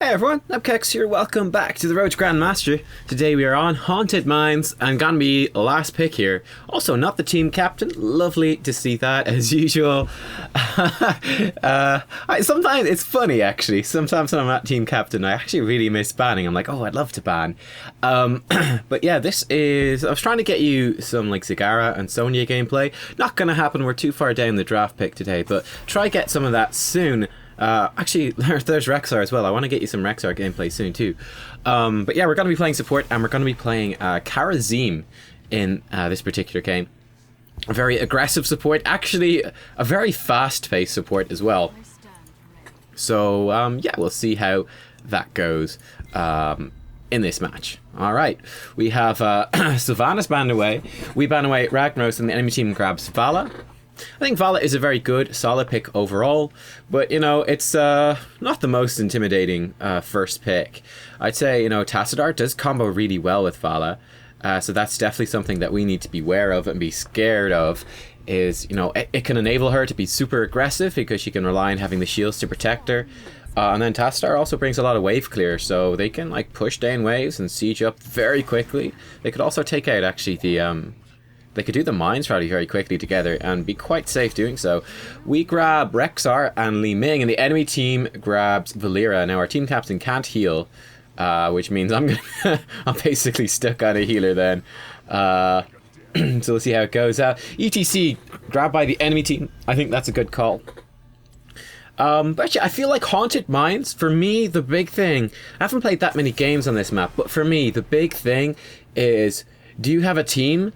Hey everyone, Nubkeks here, welcome back to the Road to Grandmaster. Today we are on Haunted Mines and gonna be last pick here. Also not the team captain, lovely to see that as usual. Sometimes it's funny actually, sometimes when I'm not team captain I actually really miss banning. I'm like, oh I'd love to ban. But yeah, this is, I was trying to get you some like Zagara and Sonya gameplay. Not gonna happen, we're too far down the draft pick today, but try get some of that soon. Actually, there's Rexar as well. I want to get you some Rexar gameplay soon too. But yeah, we're going to be playing support and we're going to be playing Kharazim in this particular game. A very aggressive support, actually a very fast-paced support as well. So yeah, we'll see how that goes in this match. Alright, we have Sylvanas banned away. We ban away Ragnaros and the enemy team grabs Vala. I think Vala is a very good, solid pick overall, but, you know, it's not the most intimidating first pick. I'd say, you know, Tassadar does combo really well with Vala, so that's definitely something that we need to be aware of and be scared of, is, you know, it can enable her to be super aggressive because she can rely on having the shields to protect her. And then Tassadar also brings a lot of wave clear, so they can, like, push down waves and siege up very quickly. They could also take out, actually, the... They could do the mines rally very quickly together and be quite safe doing so. We grab Rexar and Li Ming, and the enemy team grabs Valera. Now our team captain can't heal, which means I'm basically stuck on a healer then. So we'll see how it goes. ETC grabbed by the enemy team. I think that's a good call. But actually, I feel like Haunted Mines, for me, the big thing, I haven't played that many games on this map, but for me, the big thing is, do you have a team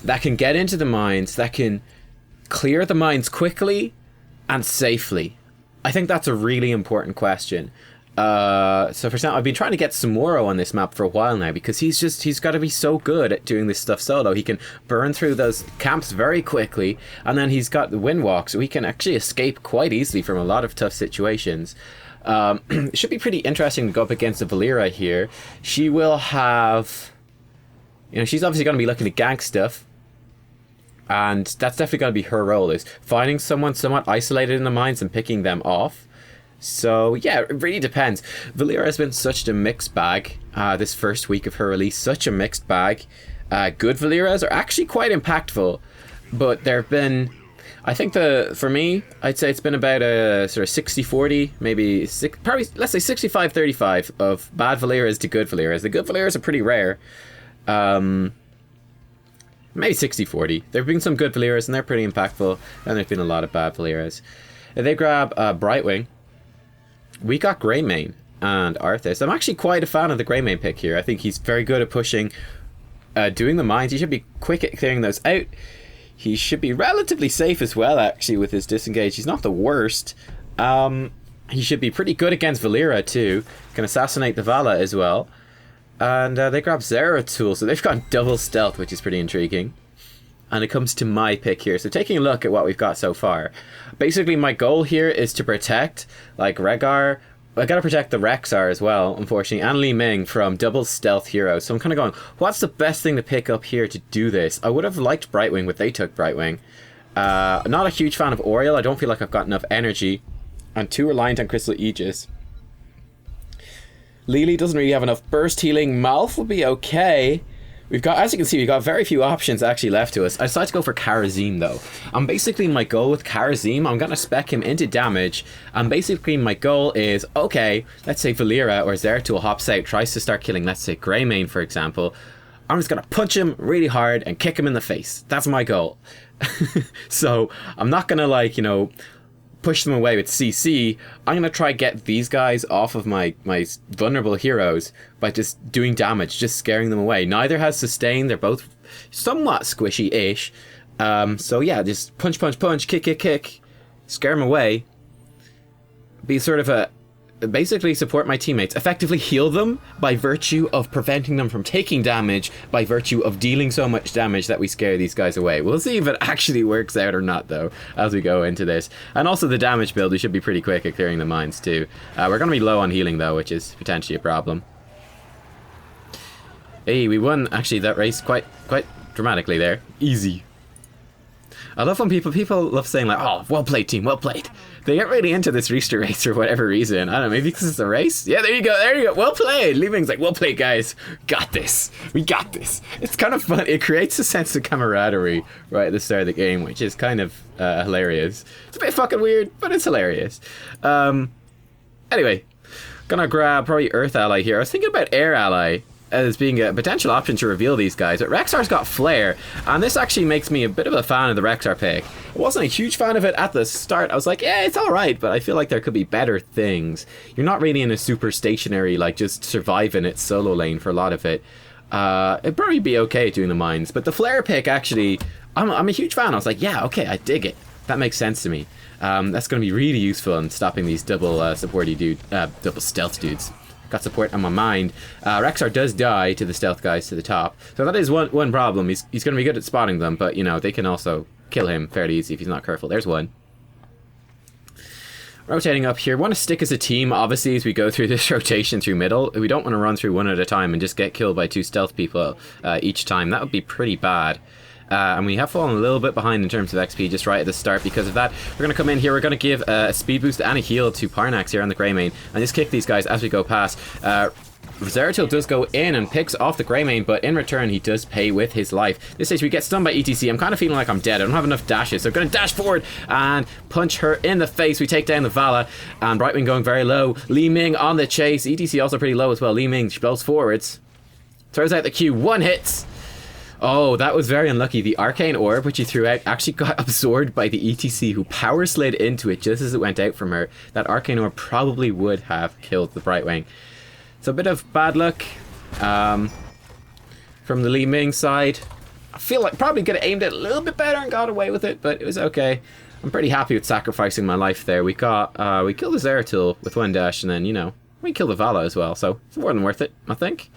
that can get into the mines, that can clear the mines quickly and safely? I think that's a really important question. So for example, I've been trying to get Samuro on this map for a while now because he's got to be so good at doing this stuff solo. He can burn through those camps very quickly, and then he's got the windwalk, so he can actually escape quite easily from a lot of tough situations. It should be pretty interesting to go up against a Valera here. She will have... You know, she's obviously going to be looking to gank stuff. And that's definitely going to be her role, is finding someone somewhat isolated in the mines and picking them off. So, yeah, it really depends. Valera has been such a mixed bag this first week of her release. Such a mixed bag. Good Valeras are actually quite impactful. But there have been... I think for me, I'd say it's been about a sort of 60-40, maybe, probably, let's say 65-35 of bad Valeras to good Valeras. The good Valeras are pretty rare. Maybe 60-40. There have been some good Valeras and they're pretty impactful, and there's been a lot of bad Valeras. They grab Brightwing. We got Greymane and Arthas. I'm actually quite a fan of the Greymane pick here. I think he's very good at pushing, doing the mines. He should be quick at clearing those out. He should be relatively safe as well, actually, with his disengage. He's not the worst. He should be pretty good against Valera too. Can assassinate the Vala as well. And they grab Zeratul, so they've got double stealth, which is pretty intriguing. And it comes to my pick here. So taking a look at what we've got so far. Basically, my goal here is to protect, like, Regar. I gotta protect the Rexar as well, unfortunately, and Li Ming from double stealth heroes. So I'm kind of going, what's the best thing to pick up here to do this? I would have liked Brightwing, but they took Brightwing. Not a huge fan of Oriel. I don't feel like I've got enough energy. I'm too reliant on Crystal Aegis. Lily doesn't really have enough burst healing. Malf will be okay. We've got, as you can see, we've got very few options actually left to us. I decided to go for Kharazim though. Basically my goal with Kharazim, I'm going to spec him into damage. And basically my goal is, okay, let's say Valera or Zeratul hops out, tries to start killing, let's say Greymane for example. I'm just going to punch him really hard and kick him in the face. That's my goal. So I'm not going to, like, you know, push them away with CC. I'm going to try get these guys off of my vulnerable heroes by just doing damage, just scaring them away. Neither has sustain. They're both somewhat squishy-ish. So yeah, just punch, punch, punch, kick, kick, kick, scare them away. Be sort of a... Basically support my teammates. Effectively heal them by virtue of preventing them from taking damage, by virtue of dealing so much damage that we scare these guys away. We'll see if it actually works out or not though, as we go into this. And also the damage build, we should be pretty quick at clearing the mines too. We're going to be low on healing though, which is potentially a problem. Hey, we won actually that race quite dramatically there. Easy. I love when people love saying like, oh, well played team, well played. They get really into this restart race for whatever reason. I don't know, maybe because it's a race? Yeah, there you go, there you go. Well played. Li Ming's like, well played, guys. Got this. We got this. It's kind of fun. It creates a sense of camaraderie right at the start of the game, which is kind of hilarious. It's a bit fucking weird, but it's hilarious. Anyway, gonna grab probably Earth Ally here. I was thinking about Air Ally as being a potential option to reveal these guys, but Rexar's got Flare, and this actually makes me a bit of a fan of the Rexar pick. I wasn't a huge fan of it at the start. I was like, yeah, it's alright, but I feel like there could be better things. You're not really in a super stationary, like, just surviving it solo lane for a lot of it. It'd probably be okay doing the mines, but the Flare pick, actually, I'm a huge fan. I was like, yeah, okay, I dig it. That makes sense to me. That's going to be really useful in stopping these double double stealth dudes. Got support on my mind. Rexar does die to the stealth guys to the top, so that is one problem. He's going to be good at spotting them, but you know they can also kill him fairly easy if he's not careful. There's one. Rotating up here. Want to stick as a team, obviously, as we go through this rotation through middle. We don't want to run through one at a time and just get killed by 2 stealth people each time. That would be pretty bad. And we have fallen a little bit behind in terms of XP just right at the start because of that. We're going to come in here, we're going to give a speed boost and a heal to Parnax here on the Greymane and just kick these guys as we go past. Zeratul does go in and picks off the Greymane, but in return he does pay with his life. This stage we get stunned by ETC. I'm kind of feeling like I'm dead. I don't have enough dashes, so I'm going to dash forward and punch her in the face. We take down the Vala, and Brightwing going very low. Li Ming on the chase. ETC also pretty low as well. Li Ming, she blows forwards. Throws out the Q. 1 hit. Oh, that was very unlucky. The Arcane Orb, which he threw out, actually got absorbed by the ETC, who power slid into it just as it went out from her. That Arcane Orb probably would have killed the Brightwing. So a bit of bad luck from the Li Ming side. I feel like probably could have aimed it a little bit better and got away with it, but it was okay. I'm pretty happy with sacrificing my life there. We killed the Zeratul with 1 dash, and then, you know, we killed the Vala as well, so it's more than worth it, I think.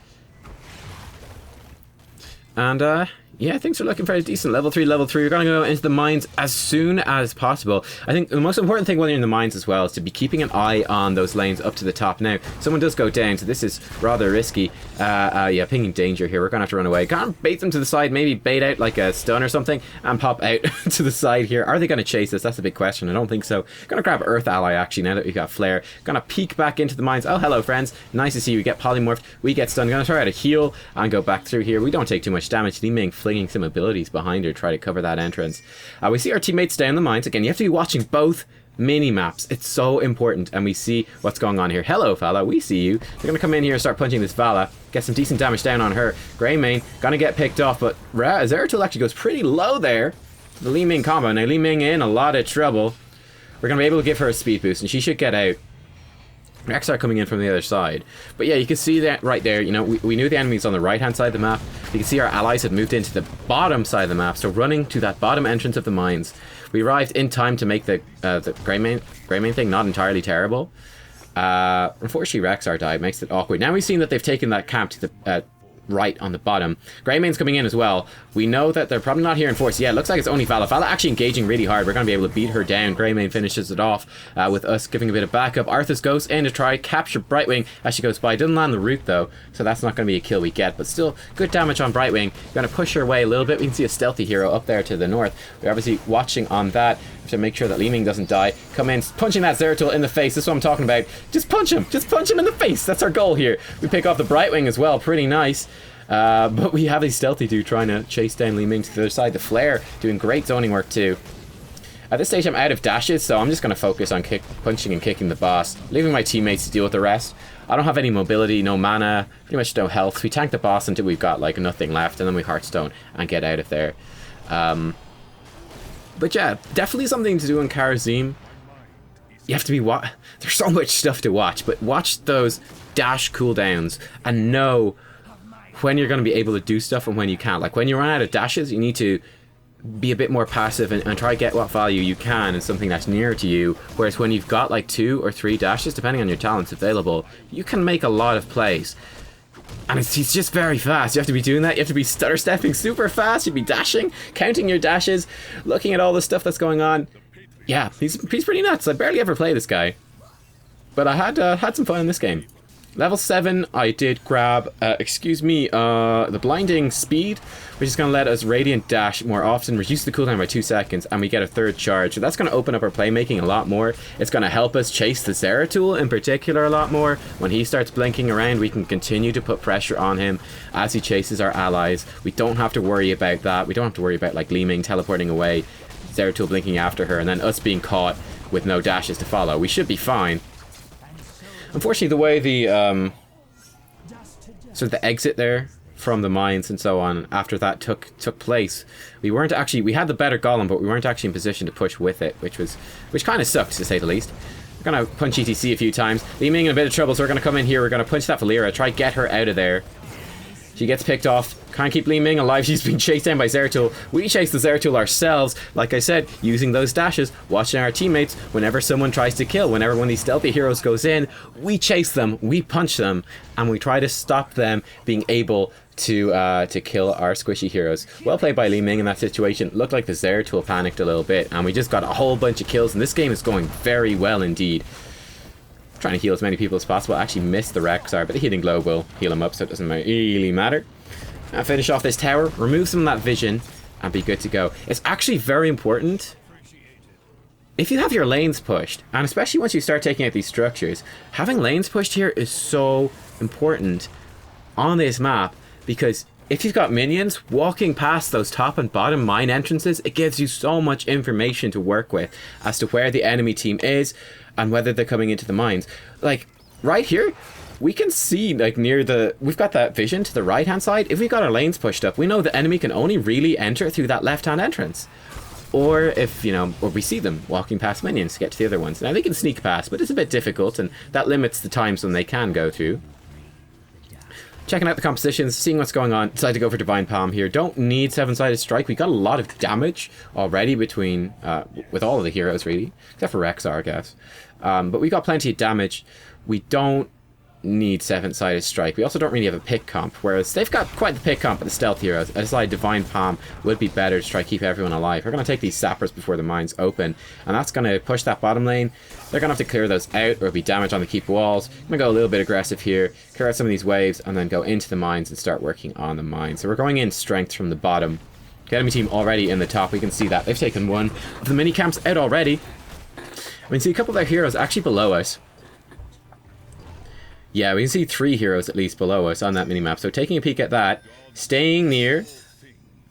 And yeah, things are looking very decent. Level 3, level 3. We're going to go into the mines as soon as possible. I think the most important thing when you're in the mines as well is to be keeping an eye on those lanes up to the top. Now, someone does go down, so this is rather risky. Yeah, pinging danger here. We're going to have to run away. Can't bait them to the side, maybe bait out like a stun or something and pop out to the side here. Are they going to chase us? That's a big question. I don't think so. Going to grab Earth Ally, actually, now that we've got Flare. Going to peek back into the mines. Oh, hello, friends. Nice to see you. We get polymorphed. We get stunned. Going to try out a heal and go back through here. We don't take too much damage. Li Ming flinging some abilities behind her, try to cover that entrance. We see our teammates down the mines. Again, you have to be watching both mini-maps. It's so important, and we see what's going on here. Hello, Vala, we see you. They're going to come in here and start punching this Vala. Get some decent damage down on her. Greymane, gonna get picked off, but Zeratul actually goes pretty low there. The Li Ming combo. Now, Li Ming in a lot of trouble. We're going to be able to give her a speed boost, and she should get out. Rexar coming in from the other side. But yeah, you can see that right there, you know, we knew the enemies on the right hand side of the map. You can see our allies had moved into the bottom side of the map, so running to that bottom entrance of the mines. We arrived in time to make the Greymane thing not entirely terrible. Unfortunately Rexar died, makes it awkward. Now we've seen that they've taken that camp to the right on the bottom. Greymane's coming in as well. We know that they're probably not here in force. Yeah, it looks like it's only Vala. Vala actually engaging really hard. We're going to be able to beat her down. Greymane finishes it off with us giving a bit of backup. Arthas goes in to try capture Brightwing as she goes by. Doesn't land the root though, so that's not going to be a kill we get, but still good damage on Brightwing. Going to push her away a little bit. We can see a stealthy hero up there to the north. We're obviously watching on that to make sure that Li Ming doesn't die. Come in, punching that Zeratul in the face. This is what I'm talking about. Just punch him. Just punch him in the face. That's our goal here. We pick off the Brightwing as well. Pretty nice. But we have a stealthy dude trying to chase down Li Ming to the other side. The Flare doing great zoning work too. At this stage I'm out of dashes, so I'm just going to focus on punching and kicking the boss, leaving my teammates to deal with the rest. I don't have any mobility, no mana, pretty much no health. We tank the boss until we've got like nothing left, and then we Hearthstone and get out of there. But yeah, definitely something to do in Kharazim. You have to be there's so much stuff to watch, but watch those dash cooldowns and know when you're going to be able to do stuff and when you can't. Like when you run out of dashes, you need to be a bit more passive and try to get what value you can in something that's near to you. Whereas when you've got like 2 or 3 dashes, depending on your talents available, you can make a lot of plays. And it's just very fast. You have to be doing that. You have to be stutter stepping super fast. You'd be dashing, counting your dashes, looking at all the stuff that's going on. Yeah, he's pretty nuts. I barely ever play this guy, but I had some fun in this game. Level 7, I did grab, the Blinding Speed, which is going to let us Radiant Dash more often, reduce the cooldown by 2 seconds, and we get a third charge. So that's going to open up our playmaking a lot more. It's going to help us chase the Zeratul in particular a lot more. When he starts blinking around, we can continue to put pressure on him as he chases our allies. We don't have to worry about that. We don't have to worry about, like, Li Ming teleporting away, Zeratul blinking after her, and then us being caught with no dashes to follow. We should be fine. Unfortunately, the way the sort of the exit there from the mines and so on after that took place, we had the better golem, but we weren't actually in position to push with it, which kind of sucked, to say the least. We're gonna punch ETC a few times. Li Ming in a bit of trouble, so we're gonna come in here. We're gonna punch that Valeera, try to get her out of there. She gets picked off. Can't keep Li Ming alive. She's being chased down by Zeratul. We chase the Zeratul ourselves, like I said, using those dashes, watching our teammates. Whenever someone tries to kill, whenever one of these stealthy heroes goes in, we chase them, we punch them, and we try to stop them being able to kill our squishy heroes. Well played by Li Ming in that situation. Looked like the Zeratul panicked a little bit, and we just got a whole bunch of kills, and this game is going very well indeed. Trying to heal as many people as possible. I actually missed the Rexar, but the healing globe will heal him up, so it doesn't really matter. Now finish off this tower, remove some of that vision, and be good to go. It's actually very important, if you have your lanes pushed, and especially once you start taking out these structures, having lanes pushed here is so important on this map, because if you've got minions walking past those top and bottom mine entrances, it gives you so much information to work with as to where the enemy team is and whether they're coming into the mines. Like, right here, we can see, like, we've got that vision to the right-hand side. If we've got our lanes pushed up, we know the enemy can only really enter through that left-hand entrance. Or if, or we see them walking past minions to get to the other ones. Now, they can sneak past, but it's a bit difficult, and that limits the times when they can go through. Checking out the compositions, seeing what's going on. Decided to go for Divine Palm here. Don't need 7-sided strike. We got a lot of damage already between with all of the heroes, really, except for Rexar, I guess. But we got plenty of damage. We don't need 7-sided strike. We also don't really have a pick comp, whereas they've got quite the pick comp with the stealth heroes. I decided Divine Palm would be better to try to keep everyone alive. We're going to take these sappers before the mines open, and that's going to push that bottom lane. They're going to have to clear those out or be damaged on the keep walls. I'm going to go a little bit aggressive here, clear out some of these waves, and then go into the mines and start working on the mines. So we're going in strength from the bottom. The enemy team already in the top. We can see that. They've taken one of the mini camps out already. We can see a couple of their heroes actually below us. Yeah, we can see 3 heroes at least below us on that minimap. So taking a peek at that, staying near,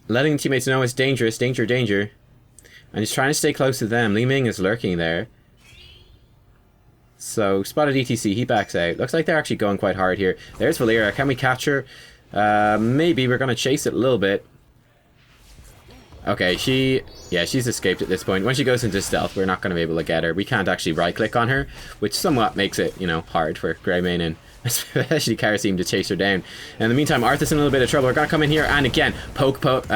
letting teammates know it's dangerous, danger, danger. And just trying to stay close to them. Li Ming is lurking there. So, spotted ETC, he backs out. Looks like they're actually going quite hard here. There's Valeera, can we catch her? Maybe, we're going to chase it a little bit. Okay, she's escaped at this point. When she goes into stealth, we're not going to be able to get her. We can't actually right-click on her, which somewhat makes it, hard for Greymane and especially Kharazim to chase her down. In the meantime, Arthur's in a little bit of trouble. We're going to come in here and again, poke, punch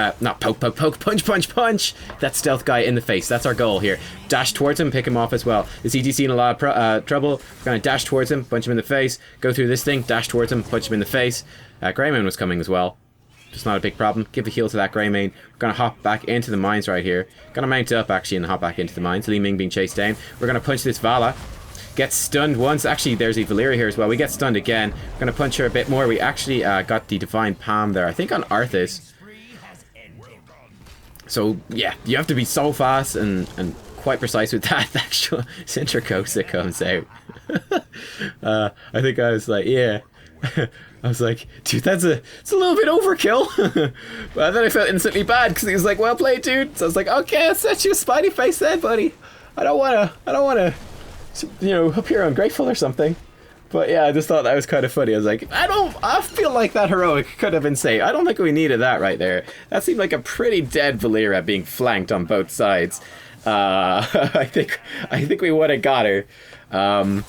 that stealth guy in the face. That's our goal here. Dash towards him, pick him off as well. Is ETC in a lot of trouble? We're going to dash towards him, punch him in the face, go through this thing, dash towards him, punch him in the face. Greymane was coming as well. It's not a big problem. Give a heal to that Greymane. We're going to hop back into the mines right here. Going to mount up, actually, and hop back into the mines. Li Ming being chased down. We're going to punch this Vala. Gets stunned once. Actually, there's a Valeera here as well. We get stunned again. We're going to punch her a bit more. We actually got the Divine Palm there, I think on Arthas. So, yeah, you have to be so fast and quite precise with that. The actual Sintracosa comes out. I think I was like, yeah. I was like, dude, it's a little bit overkill. But then I felt instantly bad because he was like, well played, dude. So I was like, okay, I'll set you a spidey face then, buddy. I don't wanna appear ungrateful or something. But yeah, I just thought that was kind of funny. I was like, I feel like that heroic could have been saved. I don't think we needed that right there. That seemed like a pretty dead Valeera being flanked on both sides. I think we would have got her.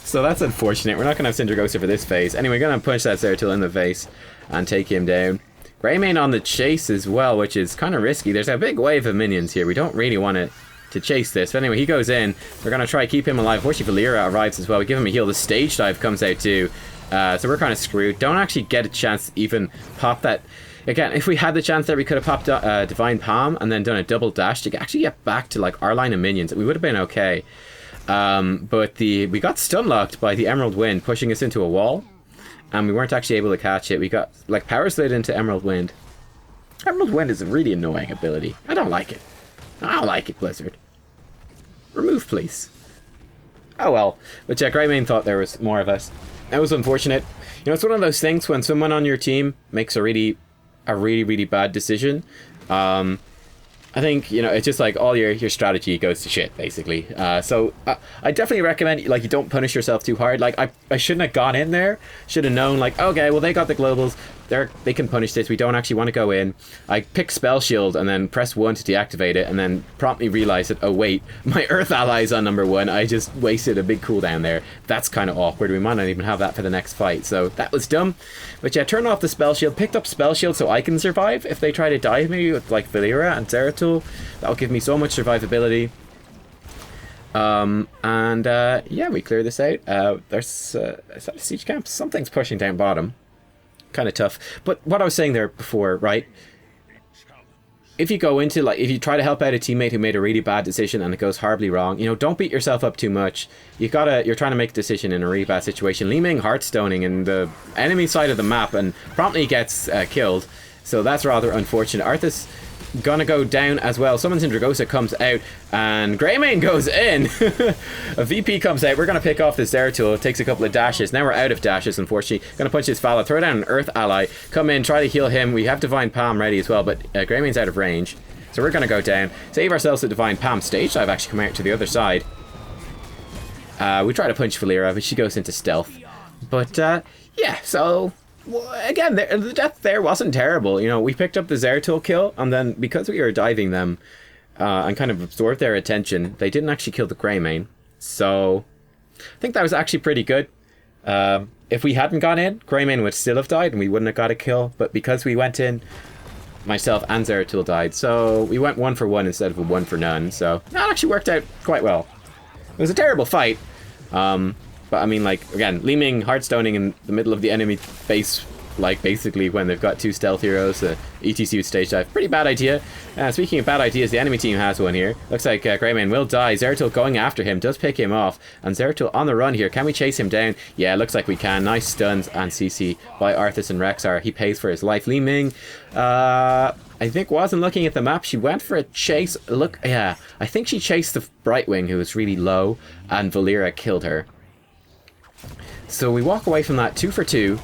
So that's unfortunate. We're not going to have Sindragosa for this phase. Anyway, we're going to punch that Zeratul in the face and take him down. Greymane on the chase as well, which is kind of risky. There's a big wave of minions here. We don't really want to chase this. But anyway, he goes in. We're going to try to keep him alive. Unfortunately, Valeera arrives as well. We give him a heal. The stage dive comes out too. So we're kind of screwed. Don't actually get a chance to even pop that. Again, if we had the chance there, we could have popped Divine Palm and then done a double dash to actually get back to like our line of minions. We would have been okay. But we got stun locked by the Emerald Wind, pushing us into a wall. and we weren't actually able to catch it. We got, like, power slid into Emerald Wind. Emerald Wind is a really annoying ability. I don't like it. I don't like it, Blizzard. Remove, please. Oh well. But yeah, Greymane thought there was more of us. That was unfortunate. You know, it's one of those things when someone on your team makes a really bad decision. I think, you know, it's just like all your strategy goes to shit, basically. So I definitely recommend, like, you don't punish yourself too hard. Like, I shouldn't have gone in there. Should have known, like, okay, well, they got the globals. They can punish this. We don't actually want to go in. I picked Spell Shield and then press 1 to deactivate it, and then promptly realized that, oh wait, my Earth ally's on number 1. I just wasted a big cooldown there. That's kind of awkward. We might not even have that for the next fight. So that was dumb. But yeah, turned off the Spell Shield, picked up Spell Shield so I can survive if they try to dive me with like Valeera and Zeratul. That'll give me so much survivability. Yeah, we clear this out. There's is that a siege camp? Something's pushing down bottom. Kind of tough. But what I was saying there before, right? If you go into, like, if you try to help out a teammate who made a really bad decision and it goes horribly wrong, you know, don't beat yourself up too much. You're trying to make a decision in a really bad situation. Li Ming heartstoning in the enemy side of the map and promptly gets killed. So that's rather unfortunate. Arthas gonna go down as well. Summons in Dragosa comes out and Greymane goes in. A VP comes out. We're gonna pick off this Zeratul. It takes a couple of dashes. Now we're out of dashes, unfortunately. Gonna punch this Fala, throw down an Earth ally, come in, try to heal him. We have Divine Palm ready as well, but Greymane's out of range. So we're gonna go down, save ourselves a Divine Palm stage. I've actually come out to the other side. We try to punch Valeera, but she goes into stealth. But yeah, so well, again, the death there wasn't terrible. You know, we picked up the Zeratul kill, and then because we were diving them and kind of absorbed their attention, they didn't actually kill the Greymane. So I think that was actually pretty good. If we hadn't gone in, Greymane would still have died, and we wouldn't have got a kill. But because we went in, myself and Zeratul died. So we went 1 for 1 instead of a 1 for none. So that actually worked out quite well. It was a terrible fight. But I mean, like, again, Li Ming heartstoning in the middle of the enemy base, like, basically when they've got 2 stealth heroes, ETC with stage dive. Pretty bad idea. Speaking of bad ideas, the enemy team has one here. Looks like Greymane will die. Zeratul going after him, does pick him off. And Zeratul on the run here. Can we chase him down? Yeah, looks like we can. Nice stuns and CC by Arthas and Rexar. He pays for his life. Li Ming, I think wasn't looking at the map. She went for a chase. Look, yeah, I think she chased the Brightwing, who was really low, and Valeera killed her. So we walk away from that 2 for 2.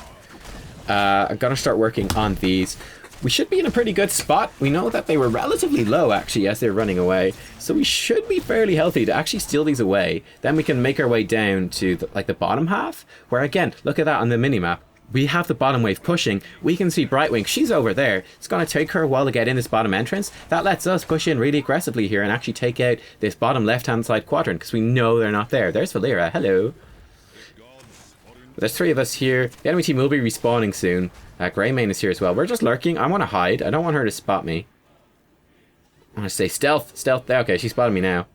I'm gonna start working on these. We should be in a pretty good spot. We know that they were relatively low actually as they're running away, so we should be fairly healthy to actually steal these away. Then we can make our way down to the bottom half, where again, look at that on the minimap. We have the bottom wave pushing. We can see Brightwing. She's over there. It's going to take her a while to get in this bottom entrance. That lets us push in really aggressively here and actually take out this bottom left-hand side quadrant because we know they're not there. There's Valeera. Hello. There's 3 of us here. The enemy team will be respawning soon. Greymane is here as well. We're just lurking. I want to hide. I don't want her to spot me. I want to say stealth. Stealth. Okay, she spotted me now.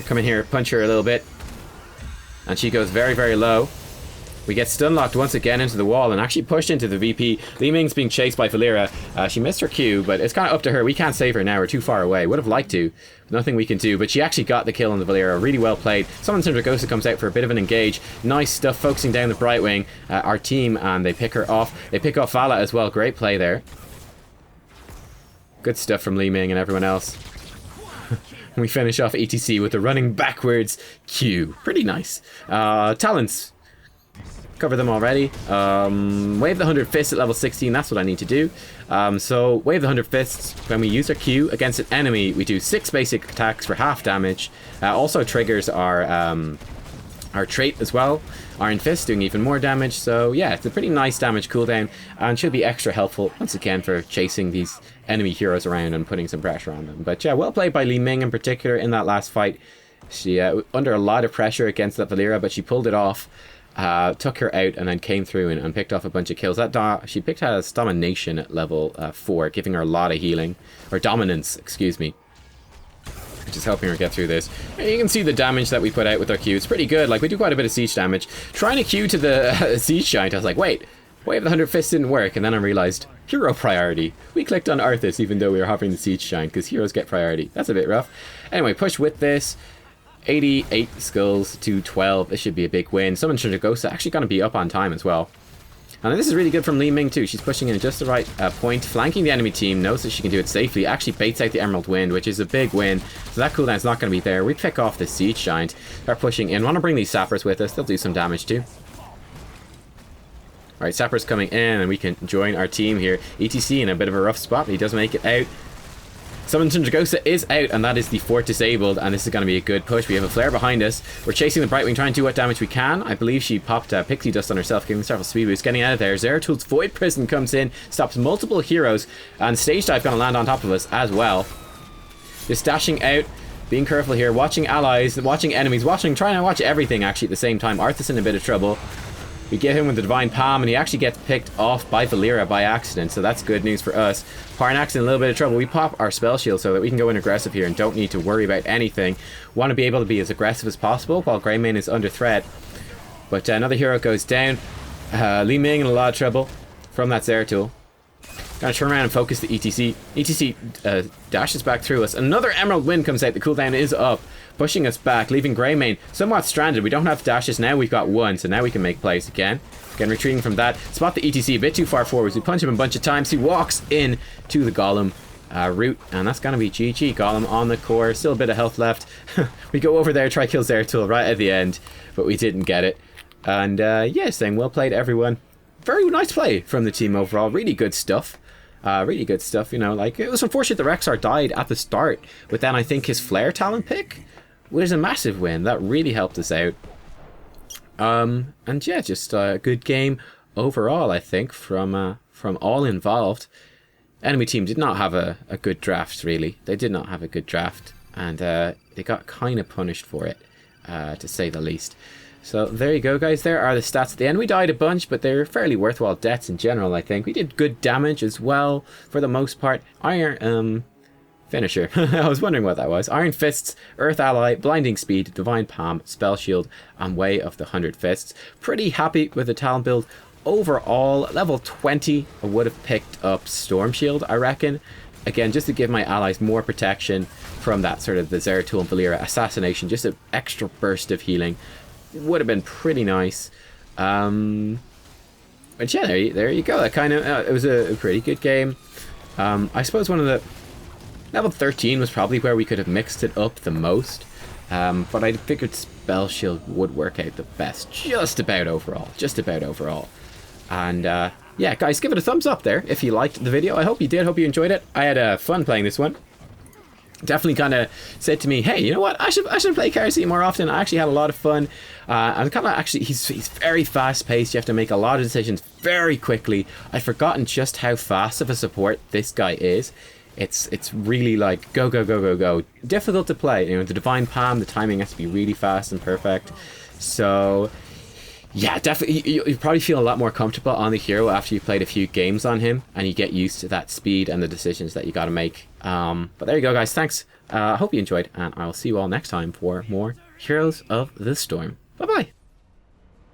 Come in here, punch her a little bit. And she goes very, very low. We get stun locked once again into the wall and actually pushed into the VP. Li Ming's being chased by Valeera. She missed her Q, but it's kind of up to her. We can't save her now. We're too far away. Would have liked to. Nothing we can do, but she actually got the kill on the Valeera. Really well played. Summons in Dragosa comes out for a bit of an engage. Nice stuff, focusing down the Brightwing. Our team, and they pick her off. They pick off Vala as well. Great play there. Good stuff from Li Ming and everyone else. We finish off ETC with the running backwards Q. Pretty nice. Talents. Cover them already. Wave the 100 Fists at level 16. That's what I need to do. So wave the 100 Fists. When we use our Q against an enemy, we do 6 basic attacks for half damage. Also triggers our trait as well. Iron Fist doing even more damage. So yeah, it's a pretty nice damage cooldown and should be extra helpful once again for chasing these enemy heroes around and putting some pressure on them. But yeah, well played by Li Ming in particular in that last fight. She under a lot of pressure against that Valeera, but she pulled it off. Took her out and then came through and picked off a bunch of kills. She picked out Domination at level 4, giving her a lot of healing. Or Dominance, excuse me. Which is helping her get through this. And you can see the damage that we put out with our Q. It's pretty good. Like, we do quite a bit of siege damage. Trying to Q to the siege giant, I was like, wait, Wave the 100 Fists didn't work. And then I realized, hero priority. We clicked on Arthas even though we were hovering the siege giant, because heroes get priority. That's a bit rough. Anyway, push with this. 88 skulls to 12. This should be a big win. Someone Shinjagosa actually going to be up on time as well. And this is really good from Li Ming too. She's pushing in just the right point, flanking the enemy team, knows that she can do it safely, actually baits out the Emerald Wind, which is a big win. So that cooldown's not going to be there. We pick off the Siege Giant, start pushing in. Want to bring these Sappers with us, they'll do some damage too. Alright, Sappers coming in, and we can join our team here. ETC in a bit of a rough spot, but he does make it out. Summon Shinjagosa is out, and that is the fort disabled, and this is going to be a good push. We have a flare behind us. We're chasing the Brightwing, trying to do what damage we can. I believe she popped Pixie Dust on herself, giving several speed boosts. Getting out of there. Zeratul Void Prison comes in, stops multiple heroes, and Stage Dive going to land on top of us as well. Just dashing out, being careful here, watching allies, watching enemies, trying to watch everything actually at the same time. Arthas in a bit of trouble. We get him with the Divine Palm, and he actually gets picked off by Valera by accident, so that's good news for us. Parnax in a little bit of trouble. We pop our Spell Shield so that we can go in aggressive here and don't need to worry about anything. Want to be able to be as aggressive as possible while Greymane is under threat. But another hero goes down. Li Ming in a lot of trouble from that Zeratul. Gonna turn around and focus the ETC. ETC dashes back through us. Another Emerald Wind comes out. The cooldown is up, pushing us back, leaving Greymane somewhat stranded. We don't have dashes now. We've got one, so now we can make plays again. Again, retreating from that. Spot the ETC a bit too far forwards. We punch him a bunch of times. He walks in to the Golem route, and that's gonna be GG. Golem on the core. Still a bit of health left. We go over there, try kill Zeratul right at the end, but we didn't get it. And yeah, saying well played, everyone. Very nice play from the team overall. Really good stuff. Really good stuff, you know, like, it was unfortunate the Rexar died at the start, but then I think his Flare talent pick was a massive win. That really helped us out. And yeah, just a good game overall, I think, from all involved. Enemy team did not have a good draft, really. They did not have a good draft, and they got kind of punished for it, to say the least. So there you go, guys. There are the stats at the end. We died a bunch, but they're fairly worthwhile deaths in general, I think. We did good damage as well, for the most part. Iron, finisher. I was wondering what that was. Iron Fists, Earth Ally, Blinding Speed, Divine Palm, Spell Shield, and Way of the 100 Fists. Pretty happy with the talent build. Overall, level 20, I would have picked up Storm Shield, I reckon. Again, just to give my allies more protection from that sort of the Zeratul and Valera assassination. Just an extra burst of healing. Would have been pretty nice. But yeah, there you go. That kind of it was a pretty good game. I suppose one of the level 13 was probably where we could have mixed it up the most. But I figured Spell Shield would work out the best, just about overall. And yeah, guys, give it a thumbs up there if you liked the video. I hope you did. Hope you enjoyed it. I had fun playing this one. Definitely kind of said to me, hey, you know what, I should play Kharazim more often. I actually had a lot of fun. I'm kind of actually, he's very fast paced. You have to make a lot of decisions very quickly. I'd forgotten just how fast of a support this guy is. It's really like go. Difficult to play. You know, the Divine Palm, the timing has to be really fast and perfect. So yeah, definitely you probably feel a lot more comfortable on the hero after you've played a few games on him and you get used to that speed and the decisions that you got to make. But there you go, guys. Thanks. I hope you enjoyed, and I'll see you all next time for more Heroes of the Storm. Bye bye.